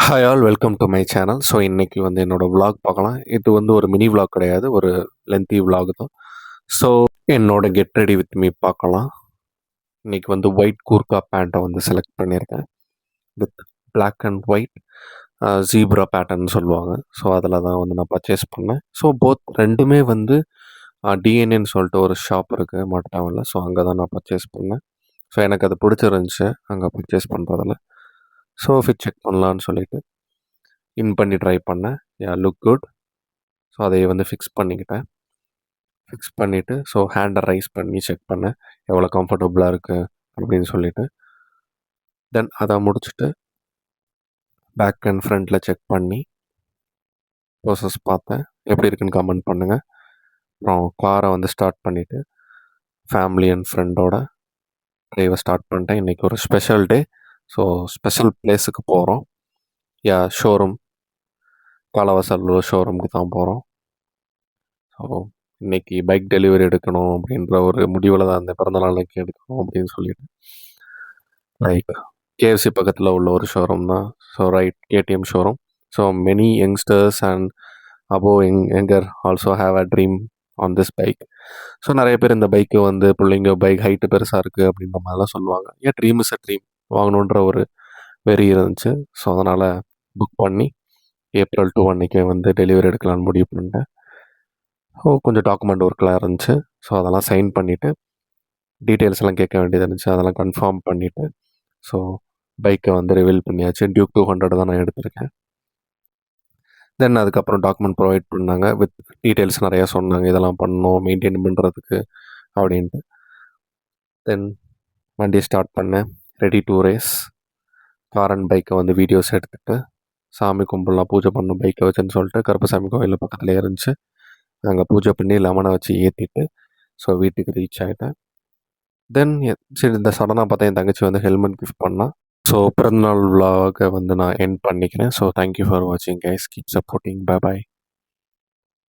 Hi all welcome to my channel. So இன்றைக்கி வந்து என்னோடய vlog பார்க்கலாம். இது வந்து ஒரு மினி vlog கிடையாது, ஒரு லென்த்தி vlog தான். ஸோ என்னோட கெட் ரெடி வித் மீ பார்க்கலாம். இன்றைக்கி வந்து ஒயிட் கூர்க்கா பேண்ட்டை வந்து செலக்ட் பண்ணியிருக்கேன் with black and white zebra pattern சொல்லுவாங்க. ஸோ அதில் தான் வந்து நான் பர்ச்சேஸ் பண்ணேன். ஸோ ரெண்டுமே வந்து டிஎன்ஏன்னு சொல்லிட்டு ஒரு ஷாப் இருக்குது மாட்டுத்தாவணில். ஸோ அங்கே தான் நான் பர்ச்சேஸ் பண்ணேன். ஸோ எனக்கு அது பிடிச்சிருந்துச்சு அங்கே பர்ச்சேஸ் பண்ணுறதில். ஸோ ஃபிட் செக் பண்ணலான்னு சொல்லிட்டு பண்ணி ட்ரை பண்ணேன். Look good. ஸோ அதை வந்து ஃபிக்ஸ் பண்ணிக்கிட்டேன். ஃபிக்ஸ் பண்ணிவிட்டு ஸோ ஹேண்டை ரைஸ் பண்ணி செக் பண்ணேன் எவ்வளோ கம்ஃபர்டபுளாக இருக்குது அப்படின்னு சொல்லிவிட்டு. தென் அதை முடிச்சுட்டு பேக் அண்ட் ஃப்ரண்ட்டில் செக் பண்ணி ப்ரோசஸ் பார்த்தேன். எப்படி இருக்குன்னு கமெண்ட் பண்ணுங்கள். அப்புறம் காரை வந்து ஸ்டார்ட் பண்ணிவிட்டு ஃபேமிலி அண்ட் ஃப்ரெண்டோட ட்ரைவை ஸ்டார்ட் பண்ணிட்டேன். இன்றைக்கி ஒரு ஸ்பெஷல் டே. ஸோ ஸ்பெஷல் பிளேஸுக்கு போகிறோம். ஷோரூம் காலவாசல் ஷோரூமுக்கு தான் போகிறோம். ஸோ இன்றைக்கி பைக் டெலிவரி எடுக்கணும் அப்படின்ற ஒரு முடிவில் தான் அந்த பிறந்தநாள் அன்றைக்கி எடுக்கணும் அப்படின்னு சொல்லிட்டு லைக் கேஎஃப்சி பக்கத்தில் உள்ள ஒரு ஷோரூம் தான். So KTM showroom. So many youngsters and above younger also have a dream on this bike. So நிறைய பேர் இந்த பைக்கு வந்து பிள்ளைங்க பைக் ஹைட்டு பெருசாக இருக்குது அப்படின்ற மாதிரிலாம் சொல்லுவாங்க. ட்ரீம் இஸ் அ ட்ரீம் வாங்கணுன்ற ஒரு வெறி இருந்துச்சு. ஸோ அதனால் புக் பண்ணி April 2 அன்றைக்கி வந்து டெலிவரி எடுக்கலான்னு முடிவு பண்ணிட்டேன். கொஞ்சம் டாக்குமெண்ட் ஒர்க்லாம் இருந்துச்சு. ஸோ அதெல்லாம் சைன் பண்ணிவிட்டு டீட்டெயில்ஸ் எல்லாம் கேட்க வேண்டியது இருந்துச்சு. அதெல்லாம் கன்ஃபார்ம் பண்ணிவிட்டு ஸோ பைக்கை வந்து ரிவீல் பண்ணியாச்சு. டியூக் 200 தான் நான் எடுத்திருக்கேன். தென் அதுக்கப்புறம் டாக்குமெண்ட் ப்ரொவைட் பண்ணாங்க வித் டீட்டெயில்ஸ் நிறையா சொன்னாங்க, இதெல்லாம் பண்ணணும் மெயின்டைன் பண்ணுறதுக்கு அப்படின்ட்டு. தென் வண்டியை ஸ்டார்ட் பண்ணேன். Ready to race. Car and பைக்கை வந்து வீடியோஸ் எடுத்துகிட்டு சாமி கும்பிடலாம், பூஜை பண்ணணும் பைக்கை வச்சுன்னு சொல்லிட்டு கருப்பசாமி கோயில் பக்கத்துலேயே இருந்துச்சு. அங்கே பூஜை பண்ணி லெமனை வச்சு ஏற்றிட்டு ஸோ வீட்டுக்கு ரீச் ஆகிட்டேன். தென் சரி இந்த சடனாக பார்த்தா என் தங்கச்சி வந்து ஹெல்மெட் கிஃப்ட் பண்ணால். ஸோ பிறந்தநாள் விழாவாக வந்து நான் எண்ட் பண்ணிக்கிறேன். ஸோ தேங்க்யூ ஃபார் வாட்சிங் guys. Keep supporting. Bye bye.